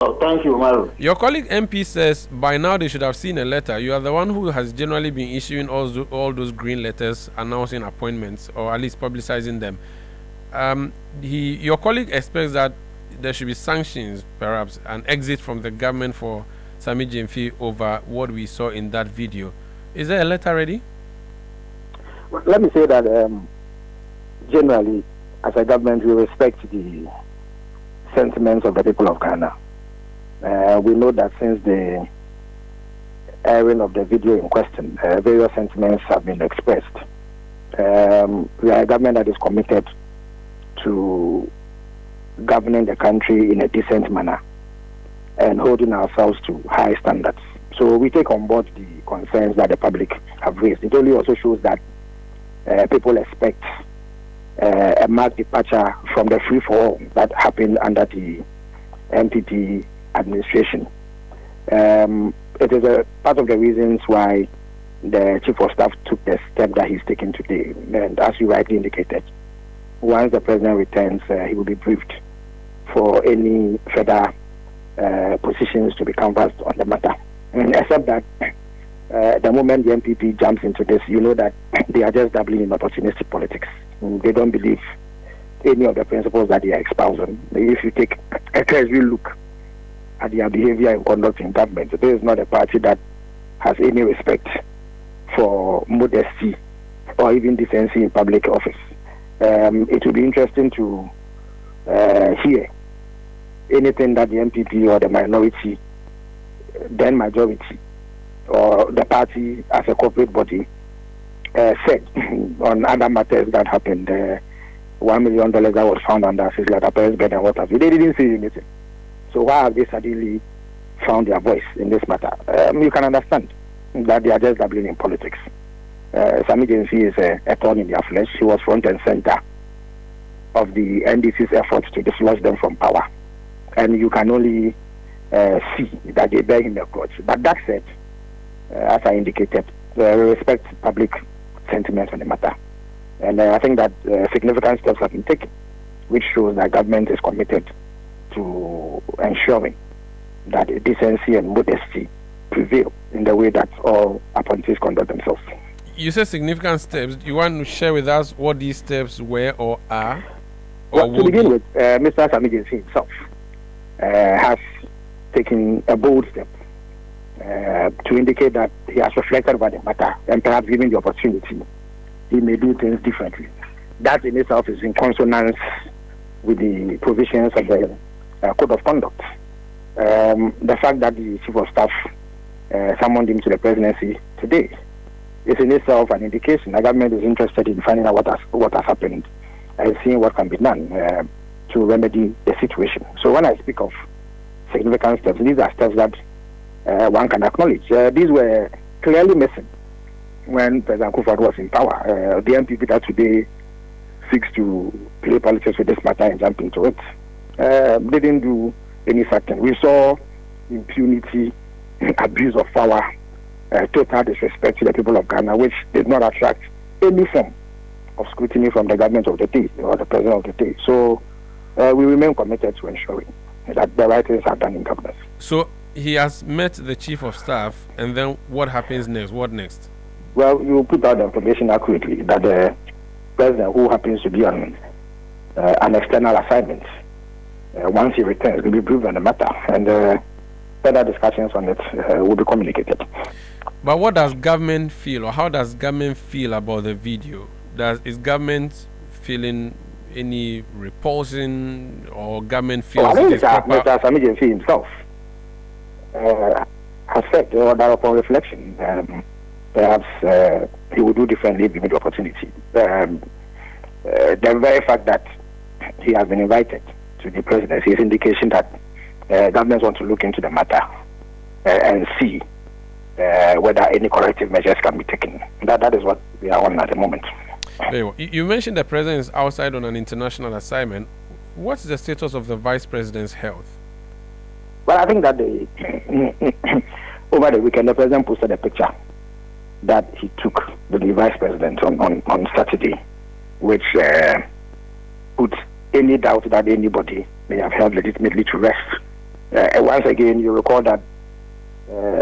Oh, thank you, Maru. Your colleague MP says by now they should have seen a letter. You are the one who has generally been issuing all those green letters announcing appointments, or at least publicizing them. Your colleague expects that there should be sanctions, perhaps an exit from the government for Sammy Gyamfi over what we saw in that video. Is there a letter ready? Well, let me say that generally, as a government, we respect the sentiments of the people of Ghana. We know that since the airing of the video in question, various sentiments have been expressed. We are a government that is committed to governing the country in a decent manner and holding ourselves to high standards. So we take on board the concerns that the public have raised. It only also shows that people expect a marked departure from the free-for-all that happened under the NPP administration. It is a part of the reasons why the Chief of Staff took the step that he's taking today. And as you rightly indicated, once the President returns, he will be briefed for any further positions to be canvassed on the matter. Except that the moment the NPP jumps into this, you know that they are just dabbling in opportunistic politics. They don't believe any of the principles that they are espousing. If you take a cursory look at their behavior and conduct in government, there is not a party that has any respect for modesty or even decency in public office. It will be interesting to hear anything that the NPP or the minority, then majority, or the party as a corporate body said on other matters that happened. $1 million that was found under Sislata Perez bed and what have you. They didn't say anything. So why have they suddenly found their voice in this matter? You can understand that they are just dabbling in politics. Sammy Gyamfi is a thorn in their flesh. He was front and center of the NDC's efforts to dislodge them from power. And you can only see that they bear him a grudge. But that said, as I indicated, we respect public sentiment on the matter. And I think that significant steps have been taken, which shows that government is committed to ensuring that decency and modesty prevail in the way that all appointees conduct themselves. You said significant steps. Do you want to share with us what these steps were or are? Well, to begin with, Mr. Sammy Gyamfi himself has taken a bold step to indicate that he has reflected about the matter and perhaps given the opportunity, he may do things differently. That in itself is in consonance with the provisions of the Code of Conduct. The fact that the Chief of Staff summoned him to the presidency today is in itself an indication the government is interested in finding out what has happened and seeing what can be done to remedy the situation. So when I speak of significant steps, these are steps that one can acknowledge. These were clearly missing when President Akufo was in power. The NPP that today seeks to play politics with this matter and jump into it didn't do any such thing. We saw impunity, abuse of power, total disrespect to the people of Ghana, which did not attract any form of scrutiny from the government of the day or the president of the day. So we remain committed to ensuring that the right things are done in governance. So he has met the Chief of Staff, and then what happens next? What next? Well, you put out the information accurately that the president, who happens to be on an external assignment, once he returns, will be briefed on the matter, and further discussions on it will be communicated. But what does government feel, or how does government feel about the video? Is government feeling any repulsion, or government feels I think Mr. Sammy Gyamfi himself has said that upon reflection, perhaps he would do differently given the opportunity. The very fact that he has been invited to the presidency is indication that governments want to look into the matter and see whether any corrective measures can be taken. That is what we are on at the moment. Very well. You mentioned the president is outside on an international assignment. What's the status of the vice president's health? Well, I think that over the weekend, the president posted a picture that he took with the vice president on Saturday, which put any doubt that anybody may have held legitimately to rest. Once again, you recall that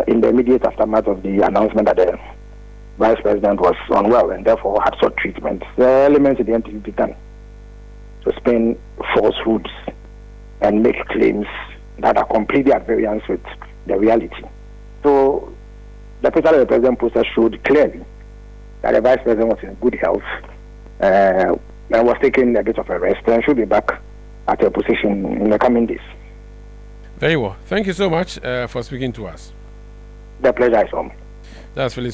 in the immediate aftermath of the announcement that the Vice President was unwell and therefore had sought treatment, the elements of the NPP began to spin falsehoods and make claims that are completely at variance with the reality. So the picture of the President poster showed clearly that the Vice President was in good health and was taking a bit of a rest and should be back at her position in the coming days. Very well. Thank you so much for speaking to us. The pleasure is all. That's Phyllis.